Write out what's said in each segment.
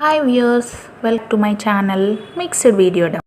Hi viewers, welcome to my channel Mixed Video Dub.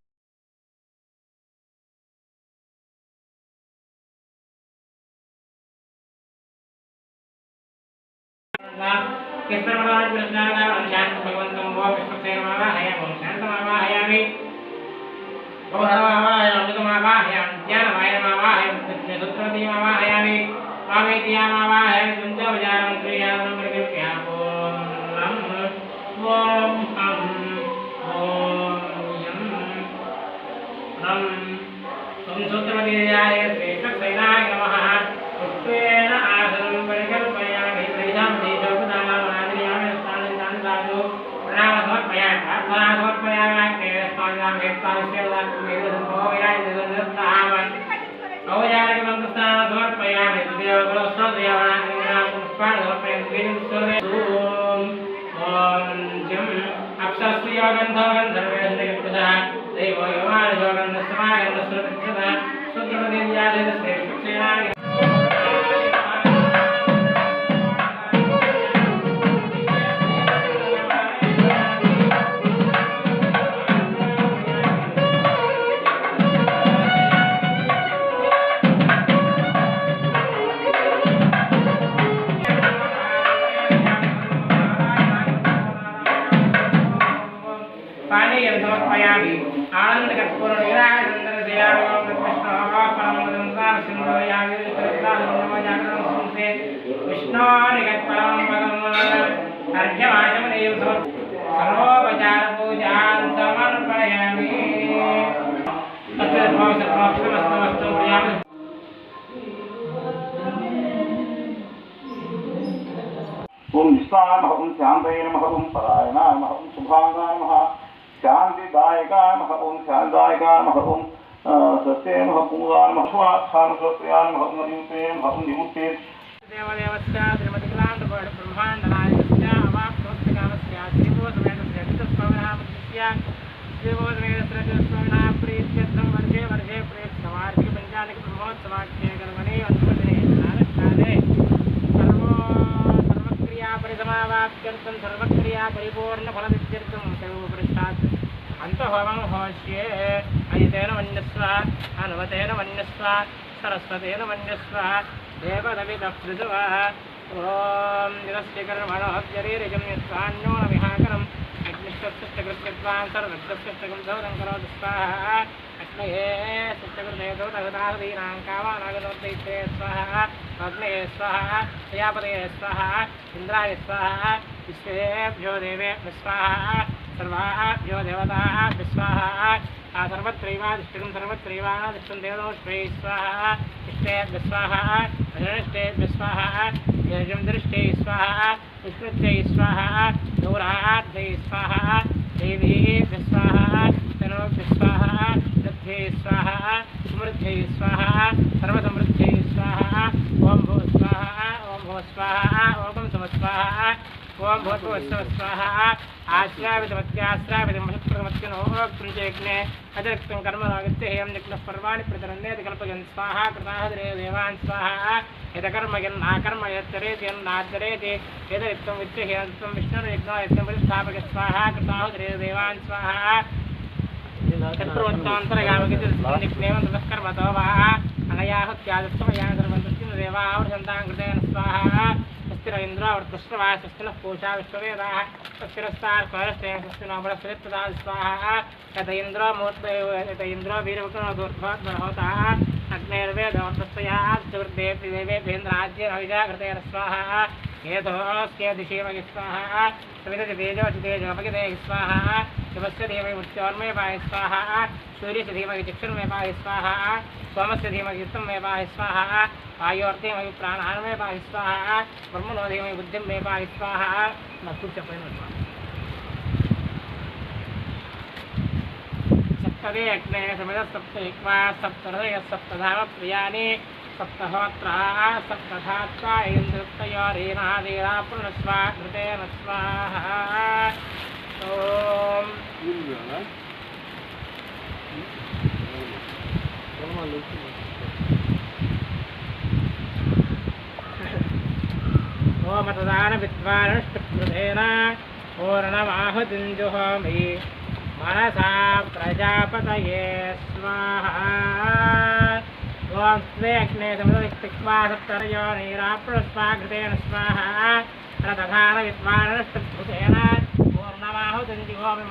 ओम निष्ठाय नमः, ओम शांतये नमः, ओम परायणाय नमः, ओम शुभांगाय नमः, शांतिदायकाय नमः, ओम शांतिदायकाय नमः, ओम सत्ये नमः, पूजाय नमः, स्वाक्षान स्वस्त्याय नमः, ओम निमुक्ते नमः, ओम निमुक्ते देवदेवस्य श्रीमतिक्लांत ब्रह्मांडनायकस्य अवाप्तोत्तकामस्य श्रीभूतमेतस्य चित्तस्वामिनामस्य श्रीभूतमेतस्य प्रीत्यर्थं वर्षे वर्षे प्रेक्षवार्षिक पंचालिक ब्रह्मोत्सवाख्ये कर्मणि अनुमतिने नारकाले परिसमावाप्त्यर्थं सर्वक्रिया परिपूर्ण फलसिद्ध्यर्थं सर्वपृष्ठात् अन्तहोमं होष्ये अयतेन मन्यस्व हनुमतेन मन्यस्व सरस्वतेन मन्यस्व देवदवितः पृथुवः ॐ निरस्य कर्मणोऽप्यरीरिजं यस्वान्यो न विहाकरम् अग्निष्टस्य सर्वज्ञस्य गन्धवदं करोतु स्वाहा अग्नये सत्यकृते दौतगतादीनां कामानागतोत्तैत्रे स्वाहा अग्नये स्वाहा प्रजापतये स्वाहा इन्द्राय स्वाहा विश्वेभ्यो देवेभ्यो स्वाहा सर्वाभ्यो देवताभ्यो स्वाहा सर्वत्रैवाधिष्ठितं सर्वत्रैवाधिष्ठं देवदोष्मै स्वाहा इष्टेभ्यो स्वाहा अनिष्टेभ्यो स्वाहा यजं दृष्टे स्वाहा विष्णुत्यै स्वाहा गौराध्यै स्वाहा देवीभ्यो स्वाहा तनोभ्यो स्वाहा लब्धे स्वाहा समृद्धे स्वाहा सर्वसमृद्धे स्वाहा ओम भू स्वाहा ओम भू स्वाहा ओम समस्वाहा ओम भूतभुवः स्वाहा आश्रावितमत्याश्रावितमशत्प्रमत्यनोक्तृजयज्ञे अतिरिक्तं कर्मरागत्य हेयं निक्नः पर्वाणि प्रतरन्नेति कल्पयन् स्वाहा कृताहदरे देवान् स्वाहा यदकर्म यन्नाकर्म यच्चरेति यन्नाचरेति यदरिक्तं विच्चहेयन्तं विष्णुर्यज्ञो यज्ञं प्रतिष्ठापक स्वाहा कृताहदरे देवान् स्वाहा तत्प्रवृत्तान्तरगामकितिर्निक्नेवं ततः कर्मतो वा अनयाहुत्यादत्तमया सर्वं दृष्टिं देवावृषन्तां कृतेन स्वाहा स्थिर इंद्र वर्तस्वा स्वस्तिनः पूषा विश्ववेदाः स्वस्तिरस्तार्करस्तेन स्वस्तिनो बृहस्पतिप्रदा स्वाहा यत इन्द्रो वीरवकृणोर्ध्वोत्तरहोताः अग्नेर्वेदवर्तस्वयात् सुवृद्धेभ्येन्द्राज्येन हविषा कृतेन स्वाहा हेतोऽस्य दिशेमहि स्वाहा सवितति तेजोऽसि तेजोपगिते स्वाहा शिवस्य धीमहि मृत्योर्मे पाहि स्वाहा सूर्यस्य धीमहि चक्षुर्मे पाहि स्वाहा सोमस्य धीमहि युक्तं मे पाहि स्वाहा वायोर्धीमहि प्राणान् मे पाहि स्वाहा ब्रह्मणो धीमहि बुद्धिं मे पाहि स्वाहा सप्तदे अग्ने समितः सप्तैक्वा सप्तहृदयः सप्तधाम प्रियाणि सप्तहोत्राः सप्तधात्वा इन्द्रतयोरेनादेना पूर्णस्व घृतेन स्वाहा ॐ ओम मतदान विद्वानुष्टकृतेन पूर्णमाहुतिं जुहोमि मनसा प्रजापतये स्वाहा ॐ स्वे अग्ने समुदयित्वा सप्तर्योनिराप्रुष्पाघृतेन स्वाहा रथधान विद्वानस्तुभुतेन पूर्णमाहुतिं जुहोमि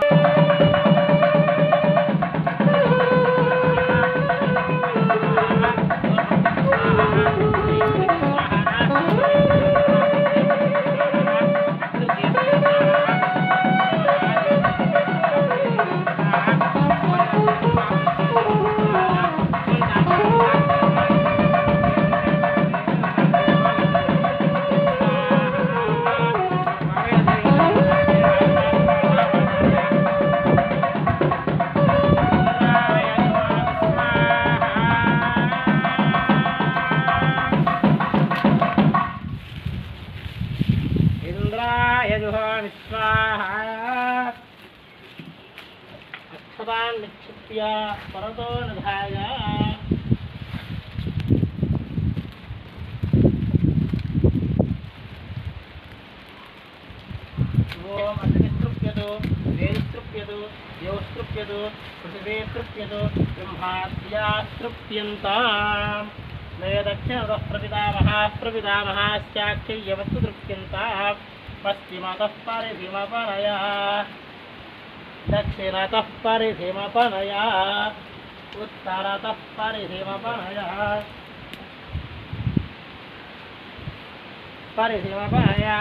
जुहोमि स्वाहा अक्षतान् निक्षिप्य परतो निधाय ओम अग्निस्तृप्यतु वेदिस्तृप्यतु देवस्तृप्यतु पृथिवीस्तृप्यतु ब्रह्माद्यास्तृप्यन्ताम् नयदक्षिणतः प्रपितामहास्याख्यवस्तु तृप्यन्ताम् पश्चिमतः परिधिमपनया दक्षिणतः परिधिमपनया उत्तरतः परिधिमपनया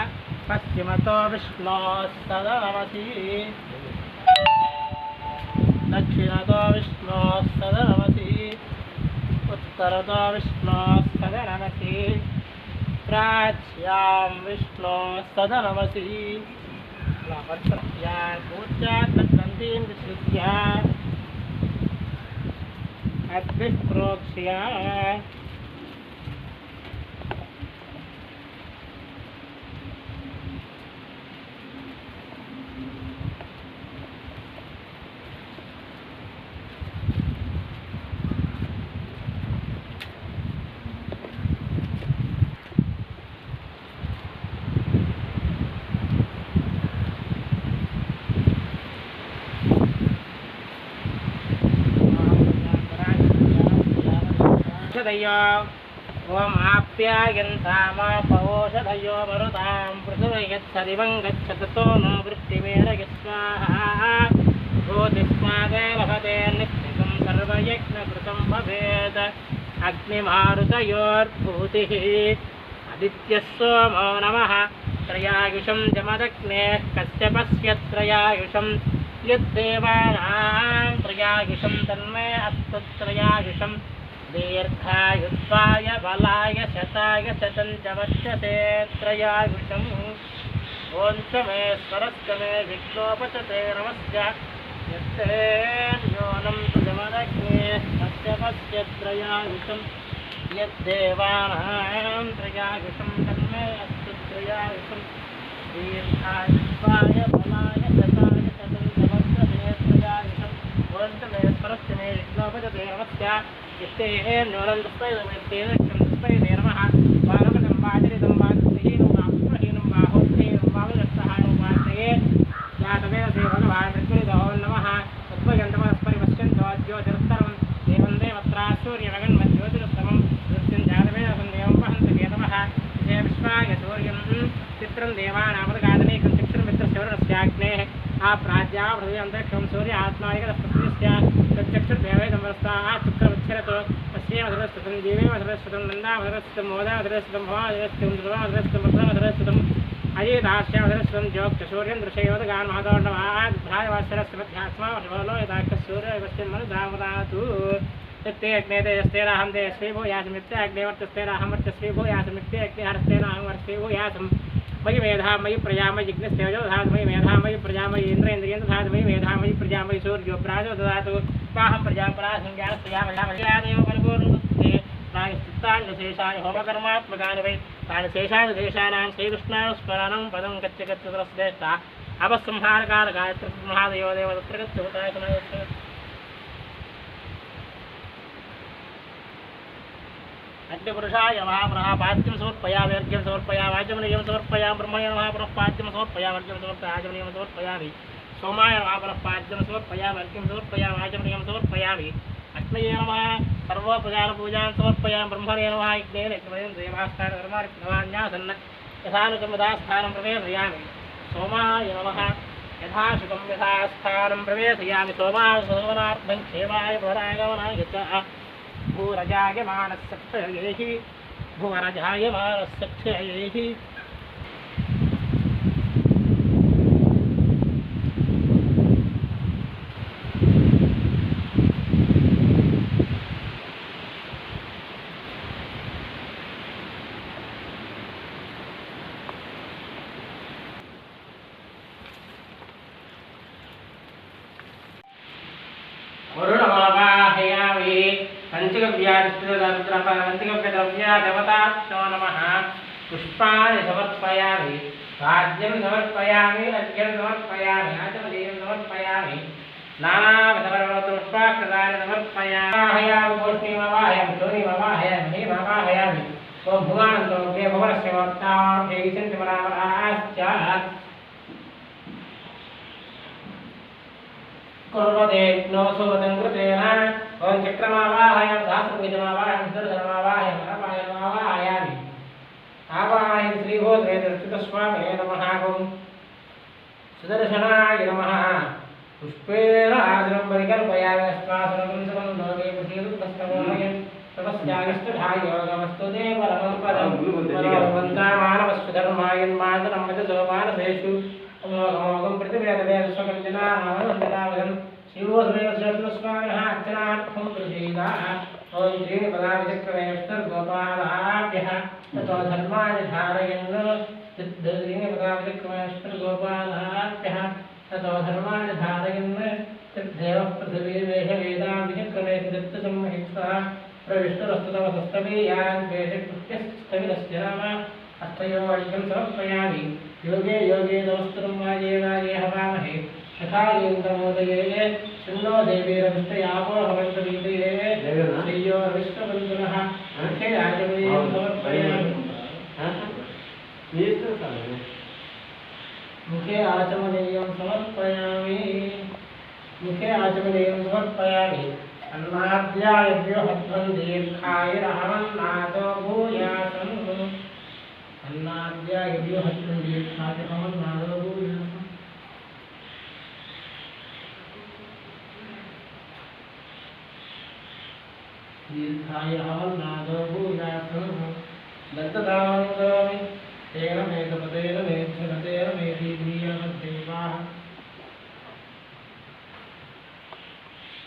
पश्चिमतो विष्णोस्तदनमसि दक्षिणतो विष्णोस्तदनमसि उत्तरतो विष्णोस्तदनमसि प्राच्यां विष्णोस्तदनमसि लवत्रस्यान् पूज्यात् तद्वन्दीं विसृज्य अद्भिः प्रोक्ष्य ओम आप्यायन्तामापौषधयो मरुतां पृथुर्यच्छदिवं गच्छतो नो वृष्टिमेरय स्वाहा ज्योतिष्मादे लभते नित्यं सर्वयज्ञकृतं भवेत् अग्निमारुतयोर्भूतिः आदित्यः सोमो नमः त्रयायुषं जमदग्नेः कश्यपस्य त्रयायुषं यद्देवानां त्रयायुषं तन्मे अस्तु त्रयायुषं दीर्घायुत्वाय बलाय शताय शतं वर्षते त्रयायुषम् ॐ च मे स्वरश्च मे विष्णोपचते नमस्य यस्ते न्यूनं सुजमदग्ने कश्यपस्य त्रयायुषं यद्देवानां त्रयायुषं तन्मे अस्तु त्रयायुषं दीर्घायुत्वाय बलाय शताय शतं वर्षते त्रयायुषम् ॐ च मे स्वरश्च मे विष्णोपचते नमस्य यस्ते न्यूनं दुष्पैदमेत्तेन दुष्पैदे नमः बालकं वाचरितं वाचहीनं वाक्प्रहीनं बाहोत्थीनं वामदस्तहानं वाचये जातवेद ते भगवान् ऋग्वेदो नमः तत्त्वयन्तमस्परिपश्यन्तो ज्योतिरुत्तरं देवं देवत्रा सूर्यमगन्मज्योतिरुत्तमं दृश्यं जातवेदं देवं वहन्त केतवः जय विश्वाय सूर्यं चित्रं देवानामदगादनेकं चक्षुर्मित्रस्यवर्णस्याग्नेः आप्राज्या हृदयन्तरिक्षं सूर्य आत्मायकदस्पृश्य तच्चक्षुर्देवैदमरस्ताः शुक्रवच्छरतो तस्यैव धरस्वतं जीवेव धरस्वतं नन्दामधरस्वतं मोदामधरस्वतं भवामधरस्वतं ध्रुवमधरस्वतं भद्रमधरस्वतं अयेदास्यामधरस्वतं ज्योक्तसूर्यं दृशयोदगान् महदोण्डमाद्भ्रायवासरस्वध्यात्मा लोयदाक्षसूर्यवश्यन्मनुधामदातु यत्ते अग्ने तेजस्तेनाहं तेजस्वी भूयासमित्ते अग्नेवर्तस्तेनाहं वर्चस्वी भूयासमित्ते अग्निहरस्तेनाहं वर्चस्वी भूयासम् मयि मेधा मयि प्रजा मयि जिज्ञस्तेजो दधातु मयि मेधा मयि प्रजा मयि इन्द्रेन्द्रियं दधातु मयि मेधा मयि प्रजा मयि सूर्यो प्राजो ददातु ताहं प्रजां परासंज्ञानस्त्रियामयामयादेव परिपूर्णते प्रायश्चित्तान्यशेषानि होमकर्मात्मकानि वै तानि शेषानि देशानां श्रीकृष्णानुस्मरणं पदं गच्छ गच्छतरश्रेष्ठा अपसंहारकारगायत्रीमहादेवो देव तत्र गच्छुताय अग्निपुरुषाय नमः पुनः पाद्यं समर्पयामि अर्घ्यं समर्पयामि आचमनीयं समर्पयामि ब्रह्मणे नमः पुनः पाद्यं समर्पयामि अर्घ्यं समर्पयामि आचमनीयं समर्पयामि सोमाय नमः पुनः पाद्यं समर्पयामि अर्घ्यं समर्पयामि आचमनीयं समर्पयामि अग्नये नमः सर्वप्रजापूजां समर्पयामि ब्रह्मणे नमः यज्ञेन यज्ञमयं देवास्थानधर्मान्यासन्न यथानुकम्यदास्थानं प्रवेशयामि सोमाय नमः यथाशुकं यथास्थानं प्रवेशयामि सोमाय सोमनार्थं क्षेमाय भरागमनाय च भूरजायमानस्सक्षयैः भुवरजायमानस्सक्षयैः वरुणमावाहयामि पंचगव्यादिष्टद्रव्यादेवताभ्यो नमः पुष्पाणि समर्पयामि राज्यं समर्पयामि अर्घ्यं समर्पयामि आचमनीयं समर्पयामि नानाविधपुष्पाक्षतानि समर्पयामि गोष्ठीमवाहयामि शोणीमवाहयामि महीमवाहयामि ओं भुवानन्दोऽग्ने भुवनस्य वक्ताभ्यै सन्तिमरामराश्च कुर्वतेऽग्नोऽसोदङ्कृतेन ओं चक्रमावाहयामि सहस्रबीजमावाहयामि सुदर्शनमावाहयामि अपायमावाहयामि आवाहयामि श्रीभूतवेदस्थितस्वामिने नमः ओं सुदर्शनाय नमः पुष्पेण आसनं परिकल्पयामि अस्मासनं समन्दोगे पुष्पस्तमोहयन् तपस्यागष्टधायोगमस्तु ते परमं पदं मनोवन्तामानवस्तु धर्मायन्मातरं वचसो मानसेषु अमोघमोघं प्रतिवेदवेदस्वकञ्जनानामवन्दनावदन् शिवोऽस्मेवस्वामिनः अर्चनार्थं प्रसीदाः ॐ श्रीनिपदाविचक्रमेश्वरगोपालाभ्यः ततो धर्माणि धारयन् श्रीनिपदाविचक्रमेश्वरगोपालाभ्यः ततो धर्माणि धारयन् तद्देवः पृथिवीवेशवेदां विचक्रमे दत्तसंहिता प्रविष्टुरस्तुतमसस्तवीयान् वेदकृत्यस्थविदस्य नाम अर्थयोऽर्घ्यं समर्पयामि योगे योगे नमस्तुं वाजे वाजे हवामहे शखायेन्द्रमोदये शन्नो देवीरविष्टयापो हवन्तवीतये श्रेयो विष्णुबन्धुनः मुखे आचमनीयं समर्पयामि मुखे आचमनीयं समर्पयामि मुखे आचमनीयं समर्पयामि अन्नाद्यायभ्यो हध्वं दीर्घायुरहमन्नादो भूयासम् अन्नाद्यायभ्यो हध्वं दीर्घायुरहमन्नादो भूयासम् दीर्घायुरहमन्नादो भूयासम् दत्तदानं करोमि तेन मेघपतेन मेघनतेन मेधीधीयमद्देवाः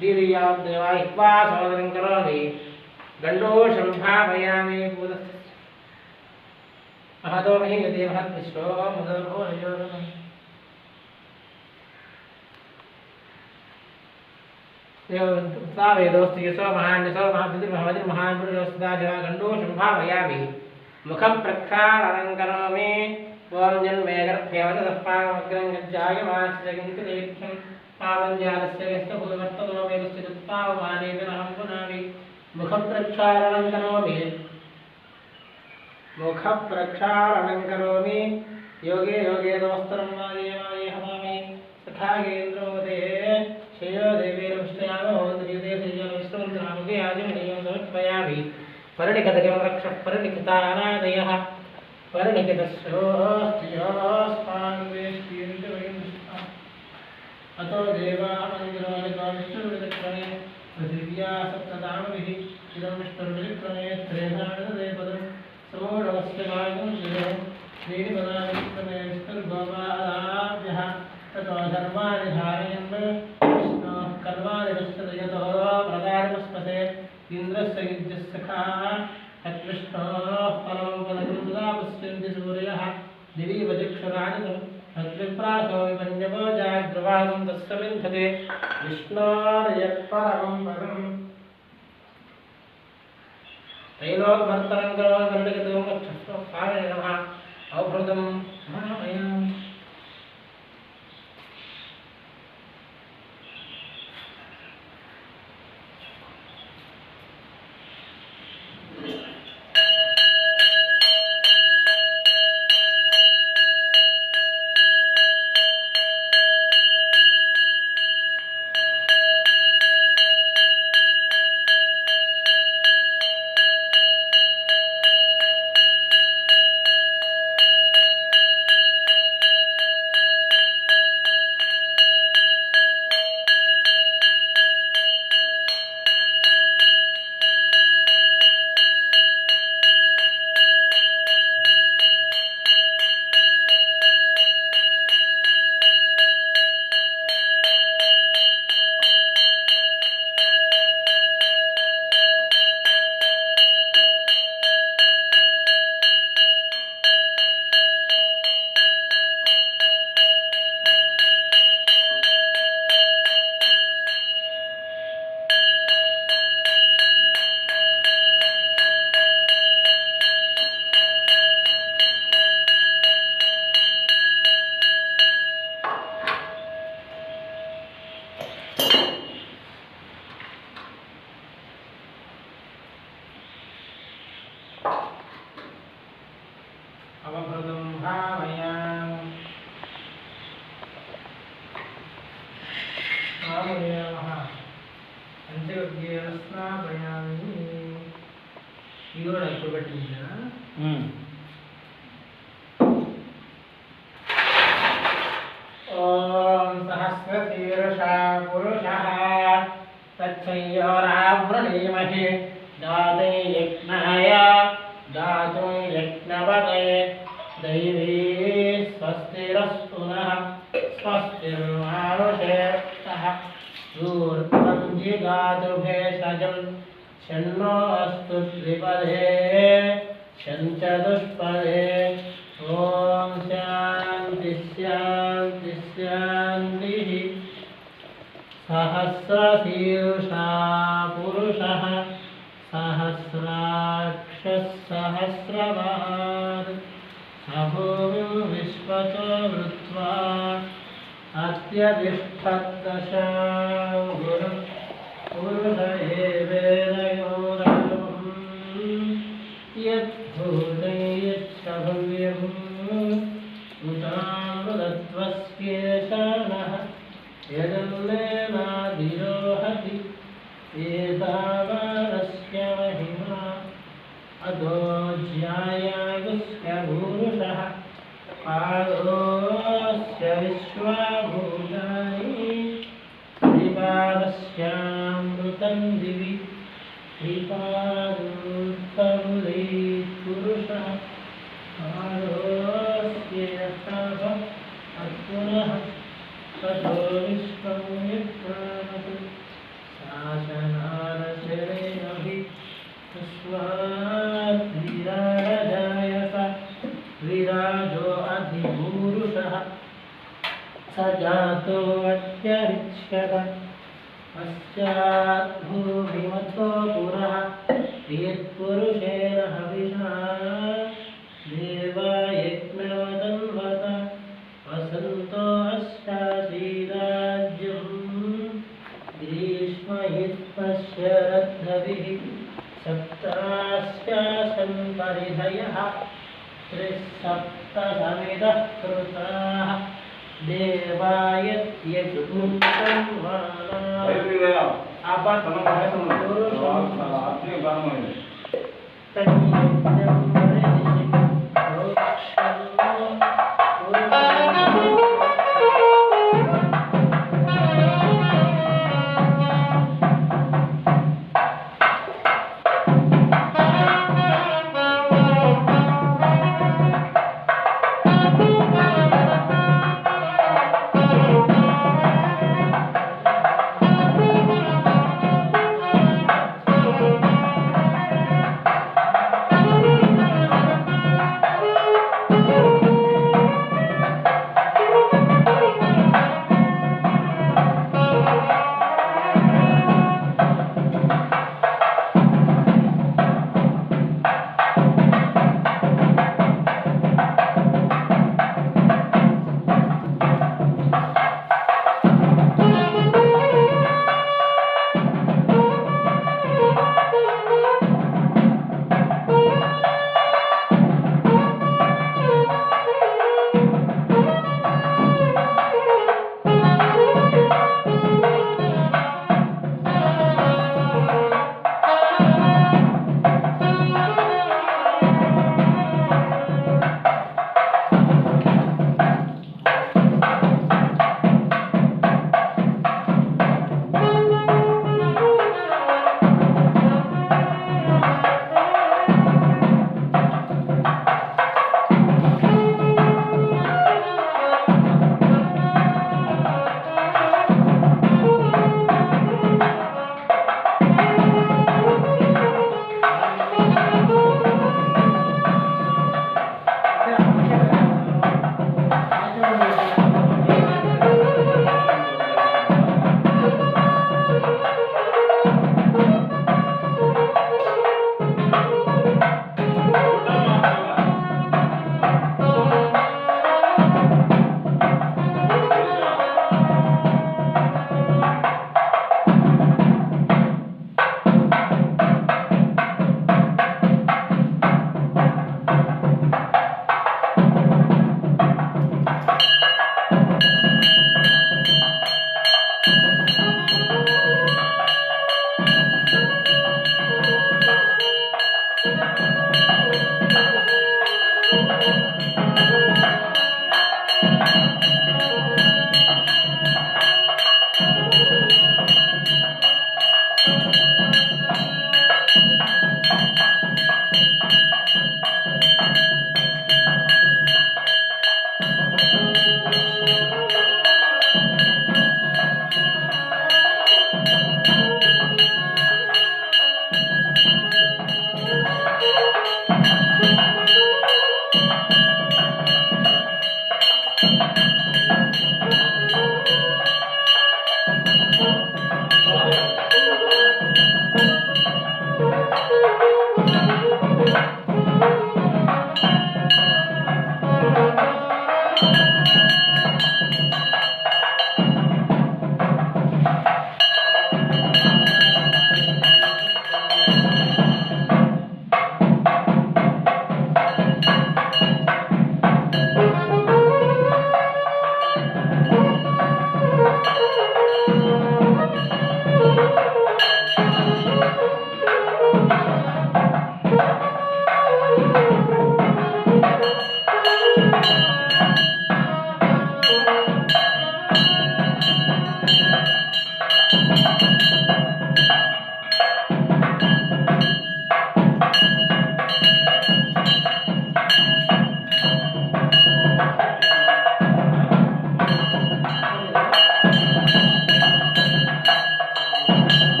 दीर्याद्देवा इक्वा सहोदरं करोमि गण्डोषं भावयामि भूतस्य महतो महीयते महद्विश्वो मदर्भो नयोगम् वेदोऽस्ति यशो महान्यसो महादिर्महान्पुरुषोस्तिदादिवा गण्डोषं भावयामि मुखं प्रक्षालनं करोमि ॐ जन्मेगर्भ्यवतः पावमग्रं गज्जायमानस्य किञ्चिदेक्षं पावञ्जालस्य यस्य भूवर्ततो वेदस्य दुत्पावमानेतनहं पुनामि मुखप्रक्षालनं करोमि योगे योगे नमस्तरं वाजे वाजे हवामि सखागेन्द्रोदये श्रेयो देवीरविष्टयामो भवन्तुते श्रेयोविष्णुमन्त्रनामुखे आचमनीयं समर्पयामि परिणिकतकं रक्षः परिणिकितानादयः परिणिकितस्योस्तियोस्मान्वेष्टियन्ति अतो देवामन्दिरोनिकाविष्णुर्विचक्रमे पृथिव्या सप्तधामभिः इदं विष्णुर्विचक्रमे त्रेधानदेपदं समूढमस्य भागं शिरो श्रीनिपदाविचक्रमे विष्णुर्गोपालाभ्यः ततो धर्माणि धारयन् विष्णोः कर्माणि पश्यतो प्रदानमस्मते इन्द्रस्य युज्यस्य खाः तद्विष्णोः परमं पदं तदा पश्यन्ति सूर्यः दिवीव चक्षुरादितं तद्विप्रासो विपञ्चमो जाग्रवासं तस्य विन्धते विष्णोर्यत्परमं पदम् तैलोकभर्तनं करोमि वर्णिकतो वक्षस्थो स्वामिने नमः औभृतं महामयम् मामुने नमः पंचगव्येन स्नापयामि इवड़ हाकोबिಟ್ಟಿದ್ದೀರಾ ओम सहस्रशीर्षा पुरुषः तच्छयोरावृणीमहि दातुं यज्ञाय दातुं यज्ञपतये दैवी स्वस्तिरस्तु नः स्वस्तिर्मानुषेभ्यः ऊर्ध्वं जिगातु भेषजं शन्नो अस्तु द्विपदे शञ्चतुष्पदे ॐ शान्ति शान्ति शान्तिः सहस्रशीर्षा पुरुषः सहस्राक्षः सहस्रपात् स भूमिं विश्वतो वृत्वा अत्यतिष्ठद्दशाङ्गुरं पुरुष एवेदयोरयम् यद्भूतं यच्च भव्यम् उतामृतत्वस्येषाणः यदन्नेनाधिरोहति एतावानस्य महिमा अधो ज्यायागस्य भूरुषः पादोऽस्य विश्वभूतानि त्रिपादस्यामृतं दिवि त्रिपादोत्तमुदे पुरुषः पादोऽस्येषः पुनः ततो विश्वं यत्प्राणत् शासनारचरेणभि तस्मात् विराजायत विराजो अधिपूरुषः स जातो अत्यरिच्यत पश्चात् भूमिमतो पुरः यत्पुरुषेण हविषा देवा यज्ञवदन्वत वसन्तो अस्यासीराज्यम् ग्रीष्मयुत्पश्यरद्धभिः सप्तास्यासन् परिधयः त्रिसप्तसमिदः कृताः देवायत्यजुमुक्तं मानाः तन्यज्ञं परिदिशि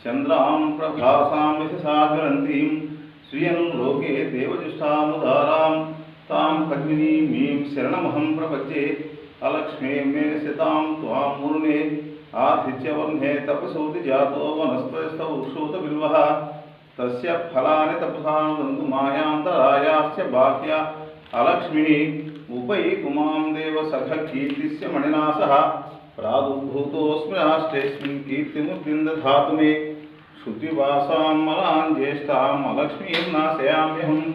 चंद्रां प्रभासां यशसागरन्तीं श्रियं लोके देवजुष्टामुदारां तां पद्मिनीं शरणमहं प्रपद्ये अलक्ष्मे मे शतां त्वां मुरुणे आदित्यवर्णे तपसोति जातो वनस्पतिस्तवृक्षोतबिल्वः तस्य फलानि तपसानुदन्तु मायान्तरायाश्च बाह्या अलक्ष्मीः उपैकुमां देवसखकीर्तिस्य मणिना सह प्रादुर्भूतोऽस्मि राष्ट्रेऽस्मिन् कीर्तिमुद्दिं दधातु मे श्रुतिवासां मलां ज्येष्ठाम् अलक्ष्मीं नाशयाम्यहम्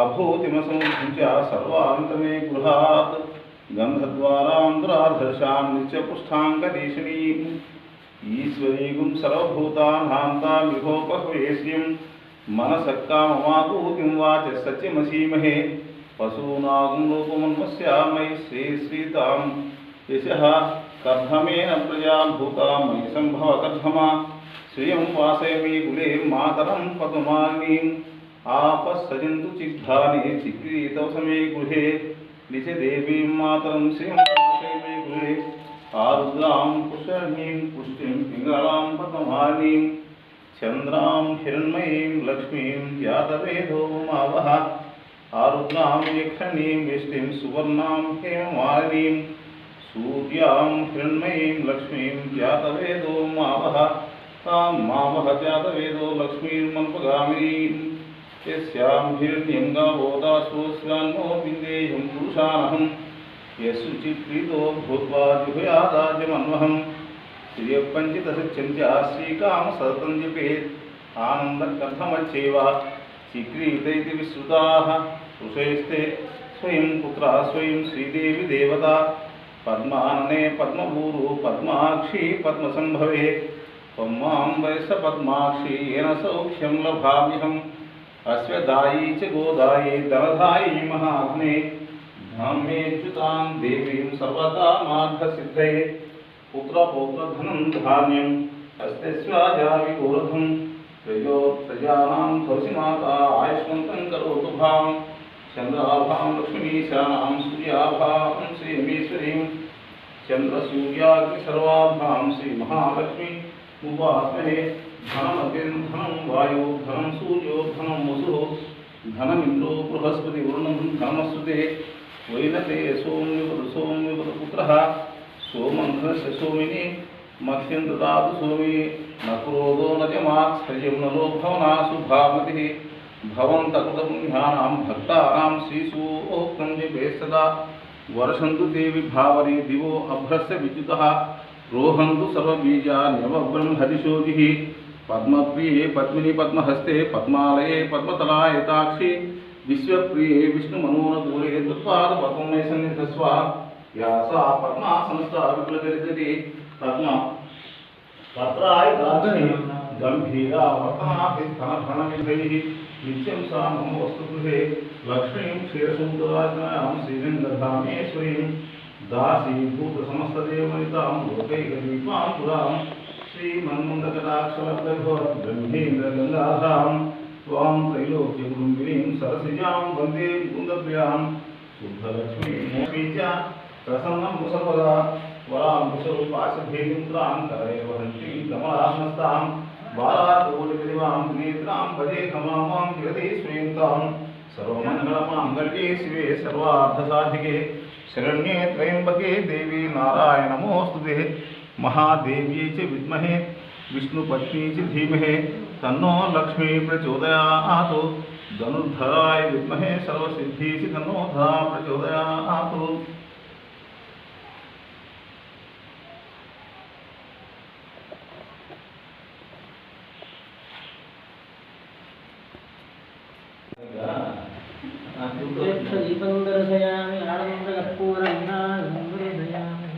अभूतिमसमुद्धं च सर्वान्तमे गृहात् गन्धद्वारां दुराधर्षां नित्यपुष्ठाङ्गदेशिनीम् ईश्वरीगुं सर्वभूतानां तां विभोपह्वेश्रीं मनसः काममाकूतिं वाच सत्यमसीमहे पशूनागुं रूपमन्वस्यामयि श्रीतां यशः कर्धमेन प्रजा भूता मयि सम्भव कर्धमा श्रियं वासयमि कुले मातरं पद्ममालिनीम् आपस्सजन्तु चिग्धानि चिक्रीतव समे गृहे निचदेवीं मातरं श्रियं वासयमि कुले आरुद्रां पुष्करणीं पुष्टिं पिङ्गलां पद्ममालिनीं चन्द्रां हिरण्मयीं लक्ष्मीं जातवेदो मावः आरुद्रां यक्षणीं यष्टिं सुवर्णां हेममालिनीं सूर्यां हिरण्मयीं लक्ष्मीं जातवेदो मावः तां मावः जातवेदो लक्ष्मीर्मन्पगामिनीं यस्यां हिरण्यं गावो दासोऽस्यान्नो विन्देयं पुरुषानहं यशुचिप्रीतो भूत्वा जुहुयादाज्यमन्वहं श्रियपञ्चितसत्यं च श्रीकामसततं जपेत् आनन्दकर्धमच्चैव चिक्रीत इति विश्रुताः ऋषयस्ते स्वयं पुत्रा स्वयं श्रीदेवी देवता पद्मानने पद्मभूरु पद्माक्षी पद्मसंभवे त्वं मां वयस पद्माक्षी येन सौख्यं लभाम्यहम् अश्वदायी च गोदायी धनदायी महाधने धाम्येच्युतां देवीं सर्वकामार्थसिद्धये पुत्रपौत्रधनं धान्यम् अस्ते स्वाजाविगोरधं प्रजानां तुलसी माता आयुष्मन्तं करोतु भां चन्द्राभां लक्ष्मीशानां सूर्याभां श्रीमेश्वरीं चन्द्रसूर्याग्निसर्वाभां श्रीमहालक्ष्मी उपास्महे धनमतेन धनं वायु धनं सूर्यो धनं वसुः धनमिन्द्रो बृहस्पति वरुणं धनमस्तुते वैनते सोम्युपदपुत्रः सोमन्धनस्य सोमिनि मह्यं ददातु सोमि न क्रोधो न च मात्सर्यं न लोभो नाशुभामतिः भवन्तकृतपुण्यानां भक्तानां श्रीसूक्तं जपे सदा वर्षन्तु ते विभावरे दिवो अभ्रस्य विद्युतः रोहन्तु सर्वबीजान्यवब्रह्मदिशोधिः पद्मप्रिये पद्मिनी पद्महस्ते पद्मालये पद्मतलायताक्षी विश्वप्रिये विष्णुमनोरगोरे तत्पादपद्ममय सन्निधस्वा या सा पद्मासनस्था विपुलगरितटे पद्मा पत्राय दाक्षी गंभीरा वर्तनाभिस्थानभरणविधैः नित्यं सा मम वस्तुगृहे लक्ष्मीं क्षीरसूदराज्ञां श्रीरङ्गधामेश्वरीं दासीभूतसमस्तदेवनितां लोकैकदीपां पुरां श्रीमन्मन्दकटाक्षलब्धभवद्ब्रह्मेन्द्रगङ्गाधां त्वां त्रैलोक्यकुटुम्बिनीं सरसिजां वन्दे मुकुन्दप्रियां शुद्धलक्ष्मीं मोपी च प्रसन्नं सर्वदा वरां कुशरूपाशभेदिन्द्रां करैर्वहन्तीं कमलासनस्तां बालातोलिकदिवां नेत्रां भजे खमां जगति श्रीन्तां सर्वमङ्गलमाङ्गल्ये शिवे सर्वार्थसाधिके शरण्ये त्र्यम्बके देवी नारायण नमोऽस्तुते महादेव्यै च विद्महे विष्णुपत्नी च धीमहि तन्नो लक्ष्मी प्रचोदयात् धनुर्धराय विद्महे सर्वसिद्धिः च तन्नो धरा प्रचोदयात् दीपं दर्शयामि आनन्दकर्पूरं दर्शयामि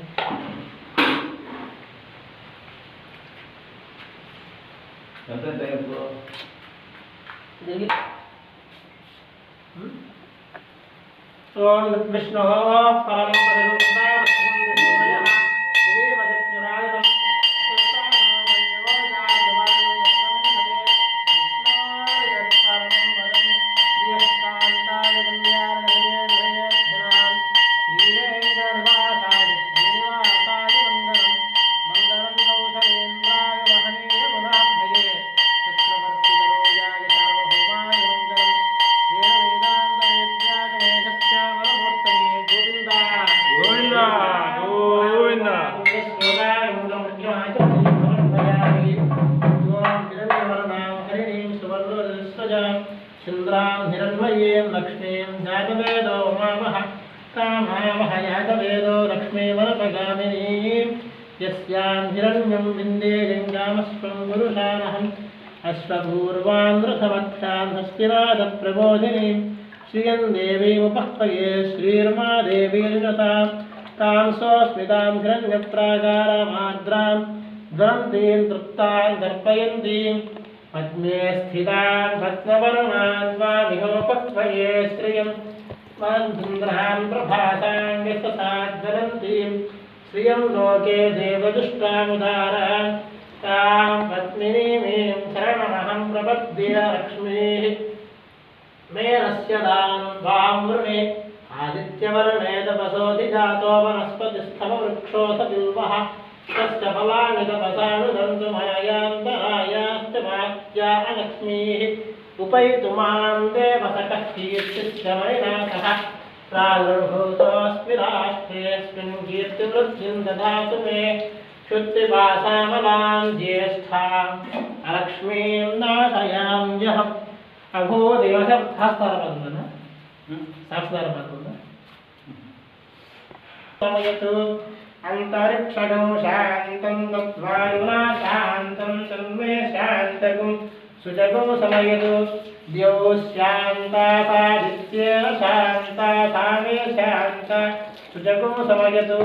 ओम विष्णुः परमं चन्द्रां हिरण्मयीं लक्ष्मीं जातवेदो मामः कामावह यातवेदो लक्ष्मीवरपगामिनीं यस्यां हिरण्यं विन्देयं कामस्वं पुरुषानहम् अश्वपूर्वान् रथवत्सान् हस्तिनादप्रबोधिनीं श्रियं देवीमुपह्वये श्रीर्मादेवीर्जतां तां सोऽस्मितां हिरण्यप्राकारामार्द्रां द्वन्द्वीं तृप्तां दर्पयन्तीं पद्मे स्थितान् पद्मवर्णान् वामिहोपह्वये श्रियं मन्धुन्द्रान् प्रभासां यशसाज्वलन्तीं श्रियं लोके देवदुष्टामुदारान् तां पद्मिनीमीं शरणमहं प्रपद्ये लक्ष्मीः मेनस्य दानं वां वृणे आदित्यवर्णे तपसोऽधिजातो वनस्पतिस्थमवृक्षोऽथ बिल्वः तस्य फलानि तपसानुदन्तमायान्तरायाश्च वाक्या अलक्ष्मीः उपैतु मां देवसखः कीर्तिश्च मयिनाथः प्रादुर्भूतोऽस्मि राष्ट्रेऽस्मिन् कीर्तिवृद्धिं ददातु मे क्षुत्पिपासामलां ज्येष्ठाम् अलक्ष्मीं नाशयाम्यहम् अभूदेवस्य सहस्रबन्धन समयतु अंतरिक्षगं शान्तं तद्वायुना शान्तं तन्मे शान्तगं सुजगं समयतु द्यौ शान्ता सादित्येन शान्ता सामे शान्ता सुजगो समयतु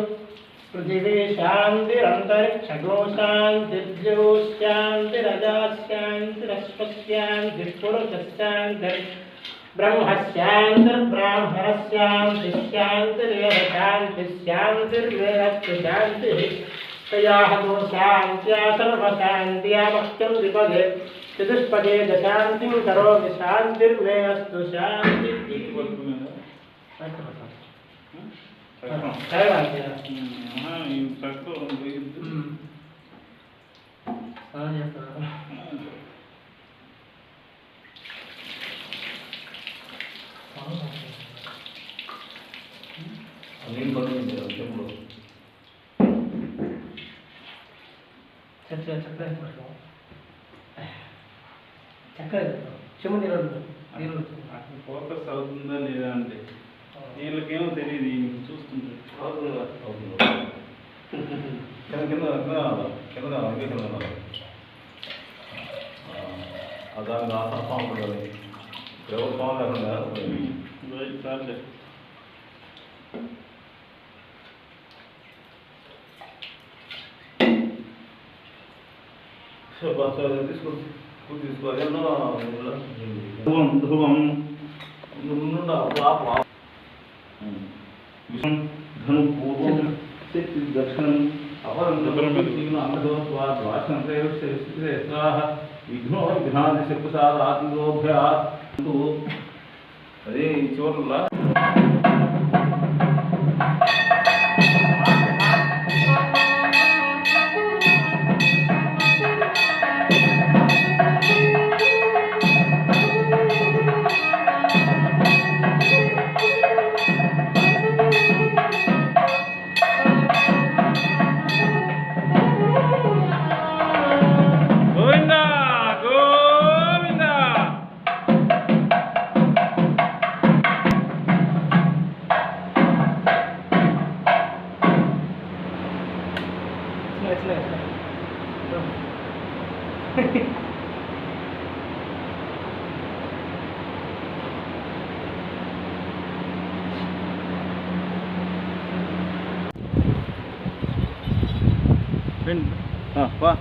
पृथिवी शान्तिरन्तरिक्षगो शान्तिर्द्यौ शान्तिरजा शान्तिरश्वशान्तिः पुरुषशान्तिः ब्रह्मशान्तिर्ब्राह्मणशान्तिः शान्तिरेव शान्तिः शान्तिर्वेदस्तु शान्तिः तयाहतो शान्त्या सर्वशान्त्या मह्यं द्विपदे चतुष्पदे च शान्तिं करोमि शान्तिर्वेदस्तु शान्तिः ఫోకస్ అవుతుందా లేదా అంటే వీళ్ళకేమో తెలియదు చూస్తుంటారు కింద దానికి ఆసనం ఉంటుంది ఎవరు ఫోన్ లేకుండా చాలే తీసుకోవాలి ధ్రువం ధను పూర్వం దక్షిణం విఘ్నో విఘ్నాది శక్తిసారాతిభ్యాత్ అదే చివరిలో వా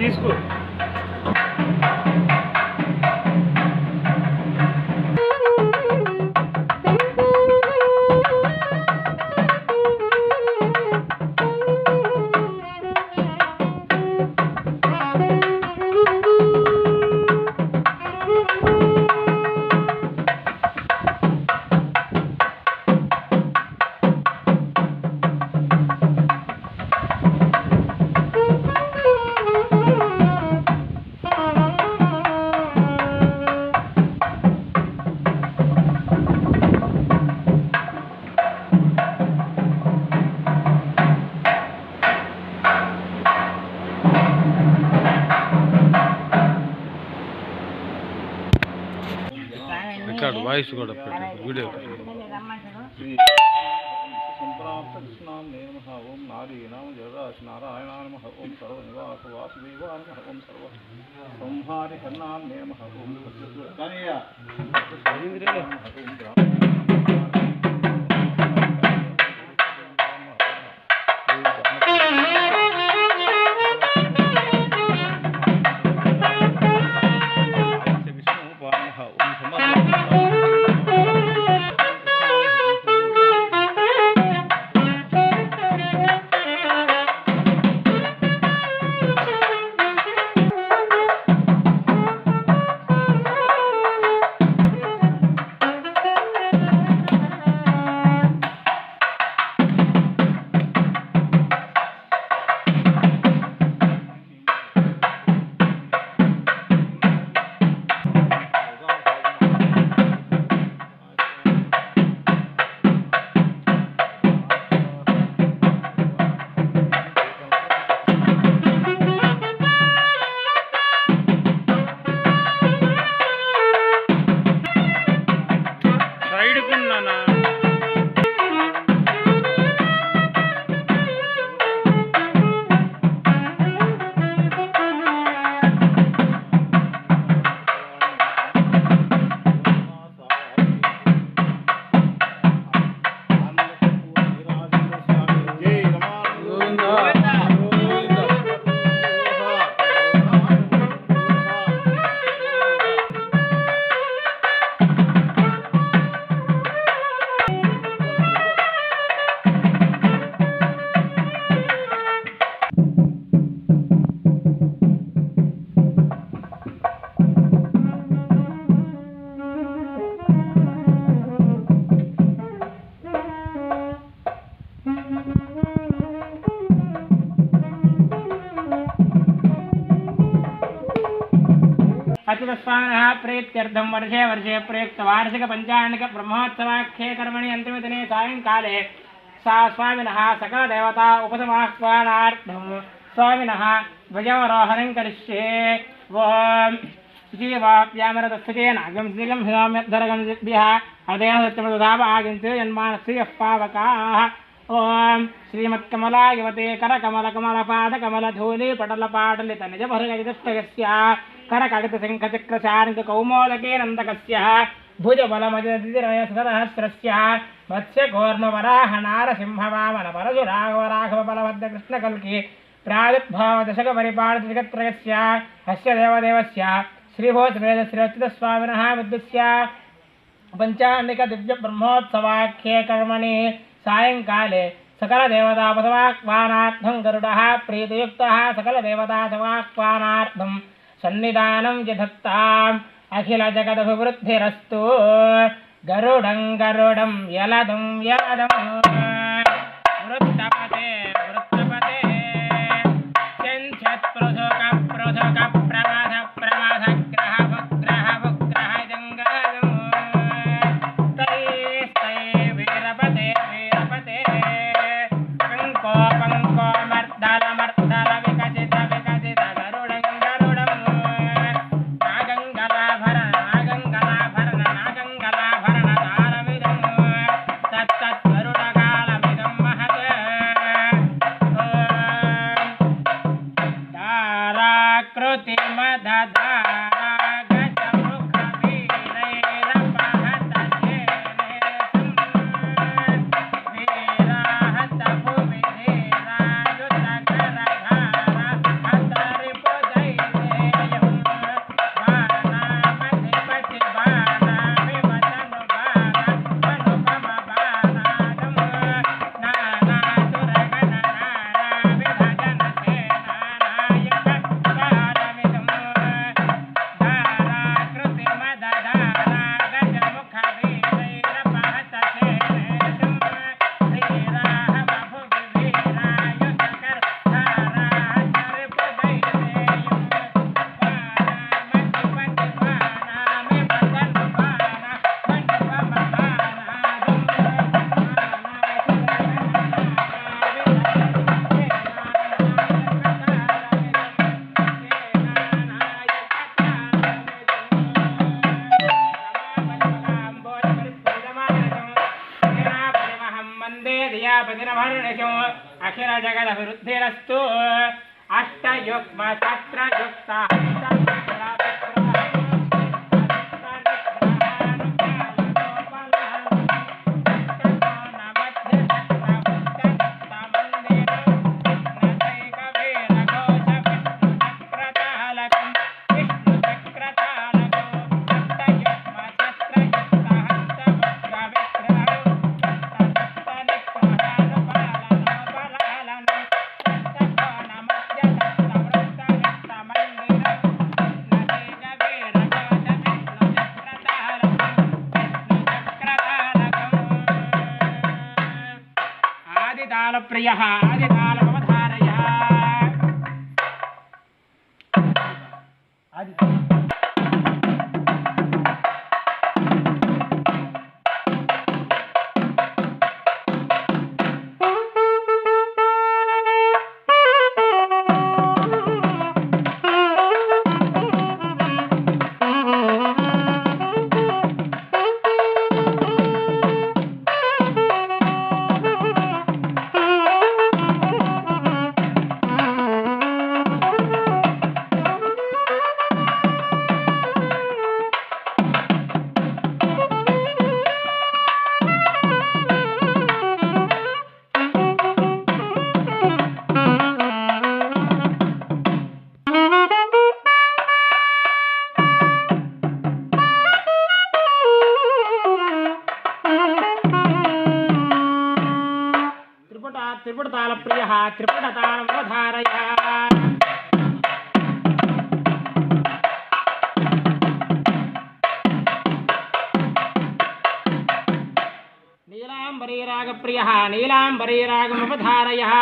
తీసుకో వాయిస్ కూడా వీడియో संप्राप्तकृष्णाम्ने नमः ओं नारीणां जगदाश्नारायणाय नमः ओं सर्वनिवासवासुदेवाय नमः ओं सर्वसंहारिकर्णाम्ने नमः ओं अच्युतस्वामिनः प्रीत्यर्थं वर्षे वर्षे प्रयुक्तवार्षिकपञ्चाङ्गिक ब्रह्मोत्सवाख्ये कर्मणि अन्तिमदिने सायङ्काले सा स्वामिनः सकलदेवता उपसमाह्वानार्थं स्वामिनः ध्वजारोहणं करिष्ये ॐ जीवाप्यामरतस्थितेन अगं हिमाम्यद्धरगं जिद्भ्यः हृदयेन सत्यमदधाव आगन्तु जन्मानस्य पावकाः ओम श्रीमत्कमला युवते करकमलकमलपादकमलधूली पटलपाटलितनिजभर्गजस्तगस्य करकगतशङ्खचक्रशार्ङ्गकौमोदके नन्दकस्य भुजबलमजदिरयसहस्रस्य मत्स्यघोर्णवराहनारसिंहवामनपरशुराघवराघवबलभद्रकृष्णकल्की प्रादुर्भावदशकपरिपालजगत्त्रयस्य हस्य देवदेवस्य श्रीभोसमेधश्रीच्युतस्वामिनः बुद्धस्य पञ्चान्निकदिव्यब्रह्मोत्सवाख्ये कर्मणि सायंकाले सकल देवता पदवाह्वानार्थं गरुडः प्रीतियुक्तः सकल देवता सवाह्वानार्थं सन्निधानं यधत्ताम् अखिल जगदभिवृद्धिरस्तु गरुडं गरुडं यलदं यलदं वृत्तपते वृत्तपते चञ्चत् पृथुक पृथुक प्रमाद प्रमाद ग्रह ग्रह ग्रह जङ्गलम् प्रजापतिरमर्निशो अखिलजगदभिवृद्धिरस्तु अष्टयुग्मशस्त्रयुक्ता प्रियः आदितालमवधारयः त्रिपुटतालप्रियः त्रिपुटतालमवधारयः नीलाम्बरीरागप्रियः नीलाम्बरीरागमवधारयः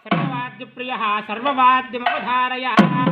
सर्ववाद्यप्रियः सर्ववाद्यमवधारयः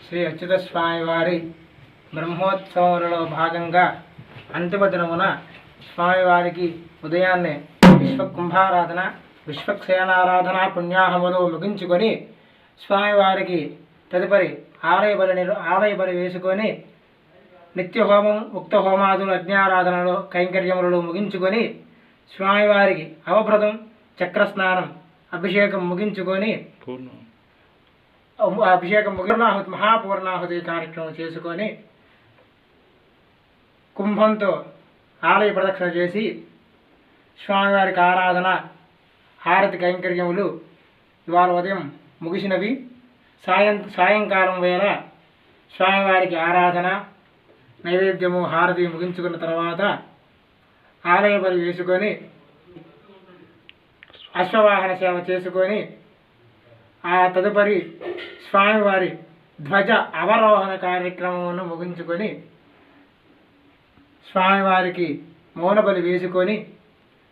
శ్రీ అచ్యుత స్వామి వారి బ్రహ్మోత్సవములలో భాగంగా అంతిమ దినమున స్వామివారికి ఉదయాన్నే విశ్వకుంభారాధన విశ్వక్షేణారాధన పుణ్యాహములు ముగించుకొని స్వామివారికి తదుపరి ఆలయ బలి వేసుకొని నిత్యహోమం ఉక్త హోమాదులు అగ్నిారాధనలు కైంకర్యములలో ముగించుకొని స్వామివారికి అవభృతం చక్రస్నానం అభిషేకం ముగించుకొని అభిషేకం పూర్ణాహుతి మహాపూర్ణాహుతి కార్యక్రమం చేసుకొని కుంభంతో ఆలయ ప్రదక్షిణ చేసి స్వామివారికి ఆరాధన హారతి కైంకర్యములు ఇవాళ ఉదయం ముగిసినవి. సాయంకాలం వేళ స్వామివారికి ఆరాధన నైవేద్యము హారతి ముగించుకున్న తర్వాత ఆలయ బలి వేసుకొని అశ్వవాహన సేవ చేసుకొని ఆ తదుపరి స్వామివారి ధ్వజ అవరోహణ కార్యక్రమమును ముగించుకొని స్వామివారికి మౌనబలి వేసుకొని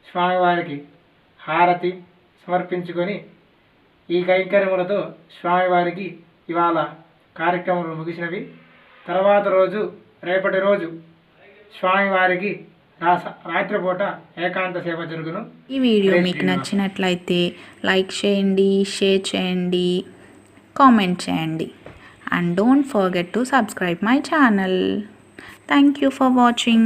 స్వామివారికి హారతి సమర్పించుకొని ఈ కైంకర్యములతో స్వామివారికి ఇవాళ కార్యక్రమాలు ముగిసినవి. తర్వాత రోజు రేపటి రోజు స్వామివారికి రాత్రిపూట ఏకాంత సేవ జరుగును. ఈ వీడియో మీకు నచ్చినట్లయితే లైక్ చేయండి, షేర్ చేయండి, కామెంట్ చేయండి and don't forget to subscribe my channel. Thank you for watching.